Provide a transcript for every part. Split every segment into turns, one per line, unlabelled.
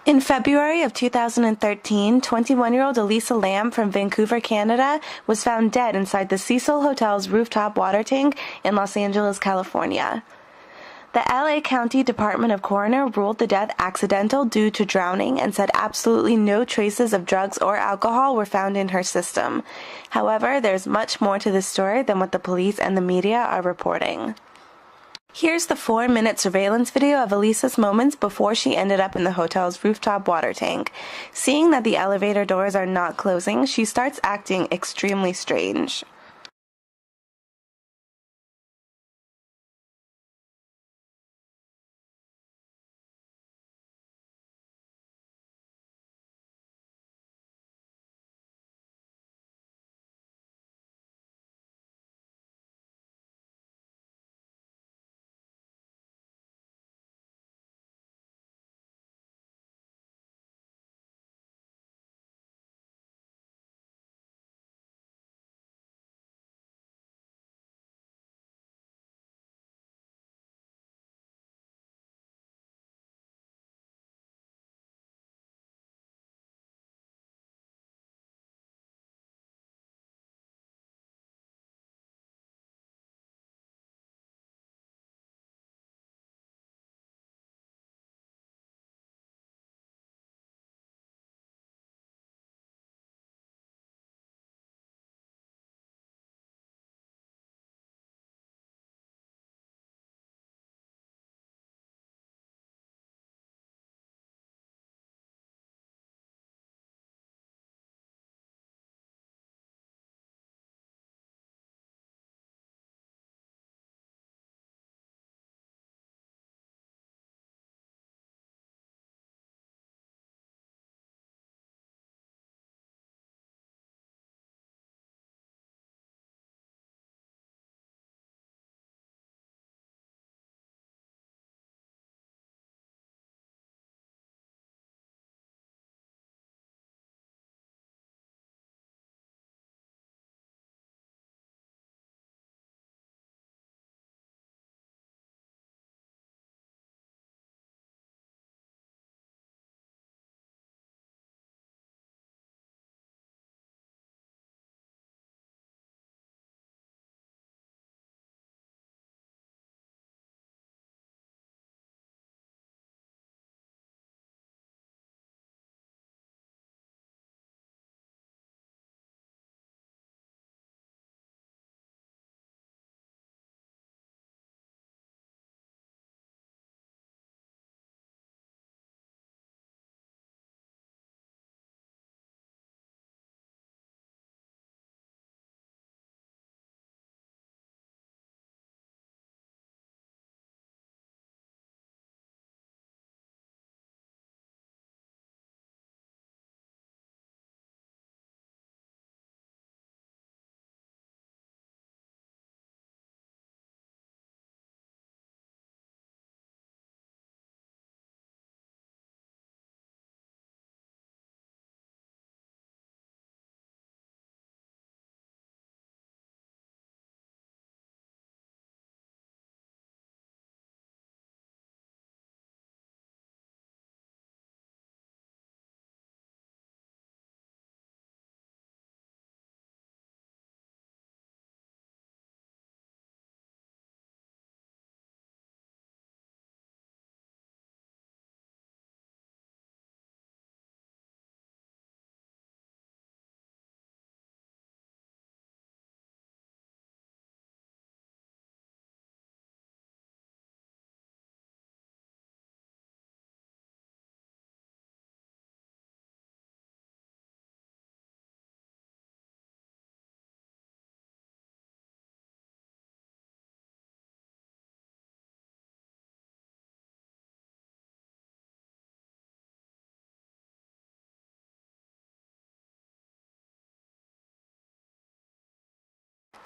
In February of 2013, 21-year-old Elisa Lam from Vancouver, Canada, was found dead inside the Cecil Hotel's rooftop water tank in Los Angeles, California. The LA County Department of Coroner ruled the death accidental due to drowning and said absolutely no traces of drugs or alcohol were found in her system. However, there's much more to this story than what the police and the media are reporting. Here's the 4-minute surveillance video of Elisa's moments before she ended up in the hotel's rooftop water tank. Seeing that the elevator doors are not closing, she starts acting extremely strange.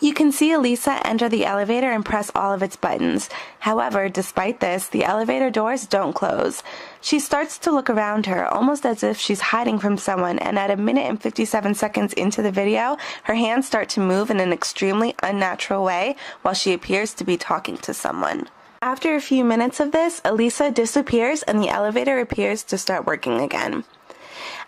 You can see Elisa enter the elevator and press all of its buttons. However, despite this, the elevator doors don't close. She starts to look around her, almost as if she's hiding from someone, and at 1 minute and 57 seconds into the video, her hands start to move in an extremely unnatural way while she appears to be talking to someone. After a few minutes of this, Elisa disappears and the elevator appears to start working again.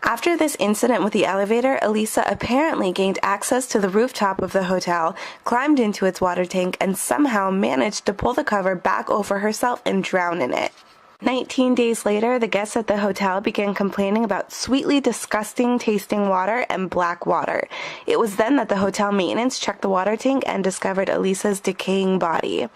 After this incident with the elevator, Elisa apparently gained access to the rooftop of the hotel, climbed into its water tank, and somehow managed to pull the cover back over herself and drown in it. 19 days later, the guests at the hotel began complaining about sweetly disgusting tasting water and black water. It was then that the hotel maintenance checked the water tank and discovered Elisa's decaying body.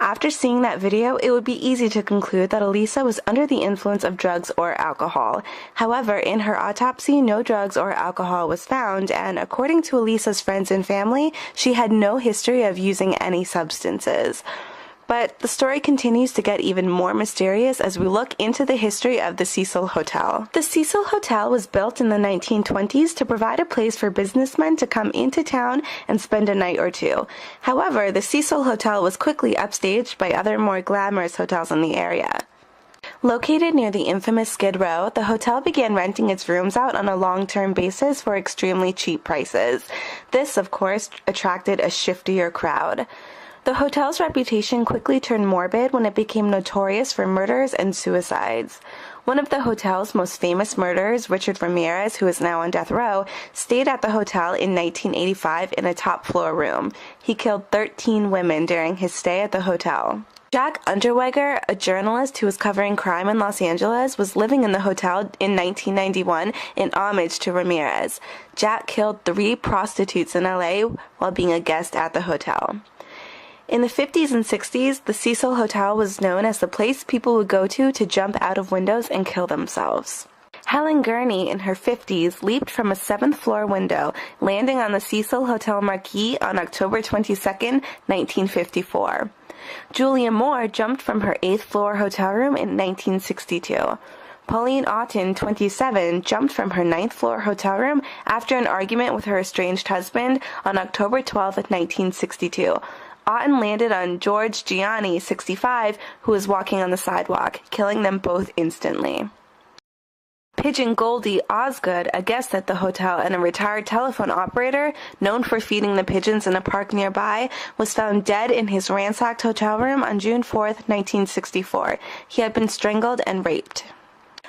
After seeing that video, it would be easy to conclude that Elisa was under the influence of drugs or alcohol. However, in her autopsy, no drugs or alcohol was found, and according to Elisa's friends and family, she had no history of using any substances. But the story continues to get even more mysterious as we look into the history of the Cecil Hotel. The Cecil Hotel was built in the 1920s to provide a place for businessmen to come into town and spend a night or two. However, the Cecil Hotel was quickly upstaged by other more glamorous hotels in the area. Located near the infamous Skid Row, the hotel began renting its rooms out on a long-term basis for extremely cheap prices. This, of course, attracted a shiftier crowd. The hotel's reputation quickly turned morbid when it became notorious for murders and suicides. One of the hotel's most famous murderers, Richard Ramirez, who is now on death row, stayed at the hotel in 1985 in a top-floor room. He killed 13 women during his stay at the hotel. Jack Unterweger, a journalist who was covering crime in Los Angeles, was living in the hotel in 1991 in homage to Ramirez. Jack killed 3 prostitutes in LA while being a guest at the hotel. In the 50s and 60s, the Cecil Hotel was known as the place people would go to jump out of windows and kill themselves. Helen Gurney, in her 50s, leaped from a 7th-floor window, landing on the Cecil Hotel marquee on October 22, 1954. Julia Moore jumped from her 8th-floor hotel room in 1962. Pauline Otten, 27, jumped from her 9th-floor hotel room after an argument with her estranged husband on October 12, 1962. Otten landed on George Gianni, 65, who was walking on the sidewalk, killing them both instantly. Pigeon Goldie Osgood, a guest at the hotel and a retired telephone operator known for feeding the pigeons in a park nearby, was found dead in his ransacked hotel room on June 4, 1964. He had been strangled and raped.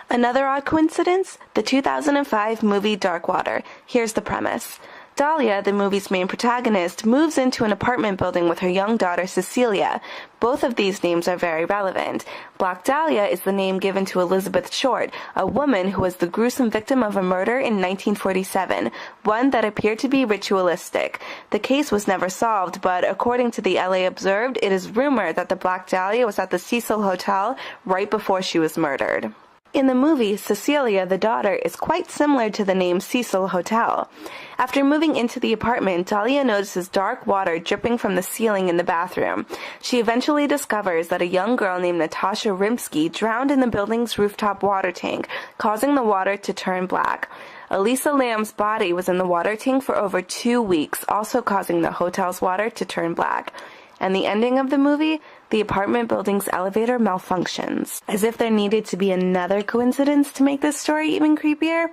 Another odd coincidence? The 2005 movie Dark Water. Here's the premise. Dahlia, the movie's main protagonist, moves into an apartment building with her young daughter Cecilia. Both of these names are very relevant. Black Dahlia is the name given to Elizabeth Short, a woman who was the gruesome victim of a murder in 1947, one that appeared to be ritualistic. The case was never solved, but according to the LA Observed, it is rumored that the Black Dahlia was at the Cecil Hotel right before she was murdered. In the movie, Cecilia, the daughter, is quite similar to the name Cecil Hotel. After moving into the apartment, Dahlia notices dark water dripping from the ceiling in the bathroom. She eventually discovers that a young girl named Natasha Rimsky drowned in the building's rooftop water tank, causing the water to turn black. Elisa Lam's body was in the water tank for over 2 weeks, also causing the hotel's water to turn black. And the ending of the movie? The apartment building's elevator malfunctions. As if there needed to be another coincidence to make this story even creepier.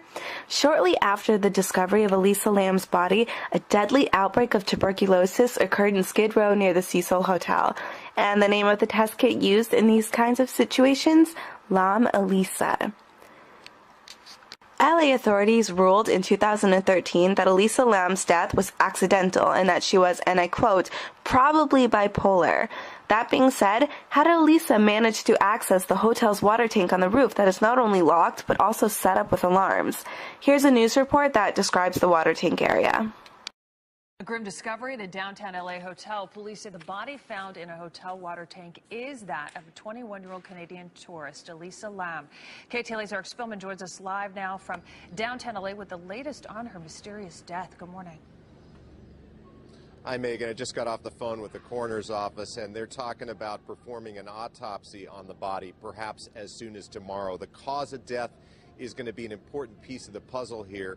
Shortly after the discovery of Elisa Lam's body, a deadly outbreak of tuberculosis occurred in Skid Row near the Cecil Hotel. And the name of the test kit used in these kinds of situations? Lam Elisa. LA authorities ruled in 2013 that Elisa Lam's death was accidental and that she was, and I quote, probably bipolar. That being said, how did Elisa manage to access the hotel's water tank on the roof that is not only locked but also set up with alarms? Here's a news report that describes the water tank area.
A grim discovery at a downtown LA hotel. Police say the body found in a hotel water tank is that of a 21-year-old Canadian tourist, Elisa Lam. KTLA's Eric Spillman joins us live now from downtown LA with the latest on her mysterious death. Good morning.
Hi, Megan. I just got off the phone with the coroner's office, and they're talking about performing an autopsy on the body, perhaps as soon as tomorrow. The cause of death is going to be an important piece of the puzzle here.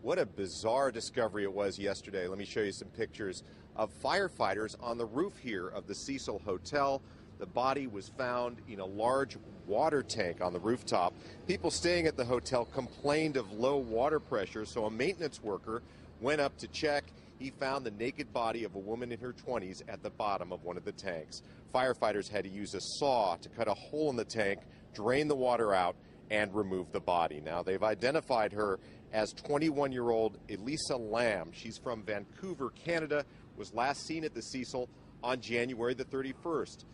What a bizarre discovery it was yesterday. Let me show you some pictures of firefighters on the roof here of the Cecil Hotel. The body was found in a large water tank on the rooftop. People staying at the hotel complained of low water pressure, so a maintenance worker went up to check. he found the naked body of a woman in her 20s at the bottom of one of the tanks. Firefighters had to use a saw to cut a hole in the tank, drain the water out, and remove the body. Now, they've identified her as 21-year-old Elisa Lam. She's from Vancouver, Canada, was last seen at the Cecil on January the 31st.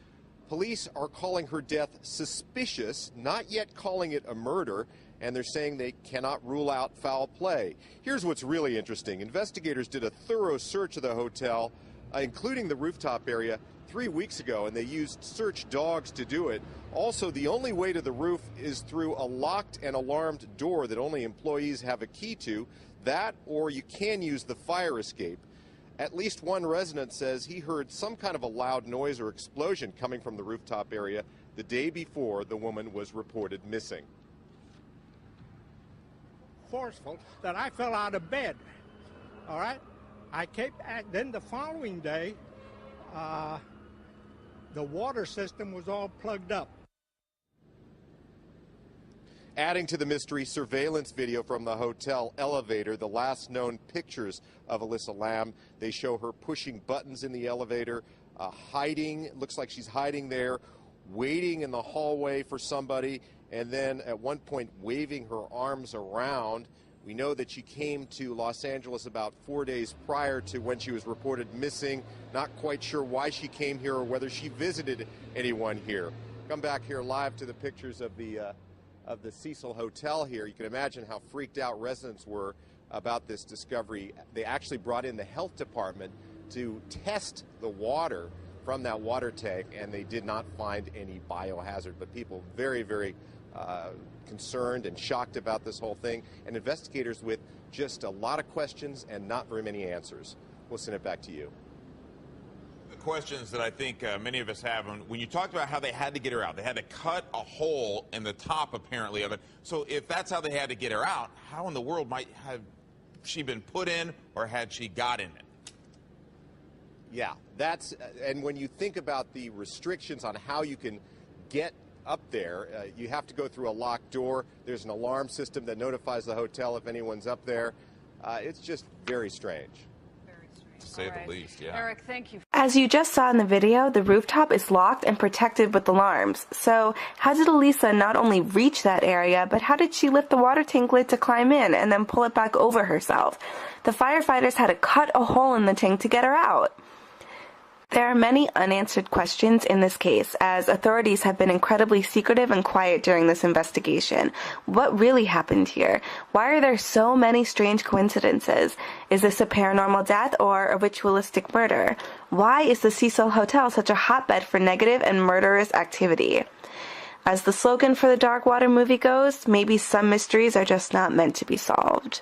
Police are calling her death suspicious, not yet calling it a murder, and they're saying they cannot rule out foul play. Here's what's really interesting. Investigators did a thorough search of the hotel, including the rooftop area, 3 weeks ago, and they used search dogs to do it. Also, the only way to the roof is through a locked and alarmed door that only employees have a key to. That, or you can use the fire escape. At least one resident says he heard some kind of a loud noise or explosion coming from the rooftop area the day before the woman was reported missing.
Forceful that I fell out of bed. All right, then the following day, the water system was all plugged up.
Adding to the mystery, surveillance video from the hotel elevator, the last known pictures of Elisa Lam. They show her pushing buttons in the elevator, hiding, looks like she's hiding there, waiting in the hallway for somebody, and then at one point waving her arms around. We know that she came to Los Angeles about 4 days prior to when she was reported missing. Not quite sure why she came here or whether she visited anyone here. Come back here live to the pictures of the Cecil Hotel here. You can imagine how freaked out residents were about this discovery. They actually brought in the health department to test the water from that water tank, and they did not find any biohazard. But people very, very concerned and shocked about this whole thing, and investigators with just a lot of questions and not very many answers. We'll send it back to you.
The questions that I think many of us have, when you talked about how they had to get her out, they had to cut a hole in the top apparently of it. So if that's how they had to get her out, how in the world might have she been put in, or had she got in it?
Yeah, that's, and when you think about the restrictions on how you can get up there, you have to go through a locked door. There's an alarm system that notifies the hotel if anyone's up there. It's just very strange.
To say the least, yeah.
Eric, thank you.
As you just saw in the video, the rooftop is locked and protected with alarms. So how did Elisa not only reach that area, but how did she lift the water tank lid to climb in and then pull it back over herself? The firefighters had to cut a hole in the tank to get her out. There are many unanswered questions in this case, as authorities have been incredibly secretive and quiet during this investigation. What really happened here? Why are there so many strange coincidences? Is this a paranormal death or a ritualistic murder? Why is the Cecil Hotel such a hotbed for negative and murderous activity? As the slogan for the Dark Water movie goes, maybe some mysteries are just not meant to be solved.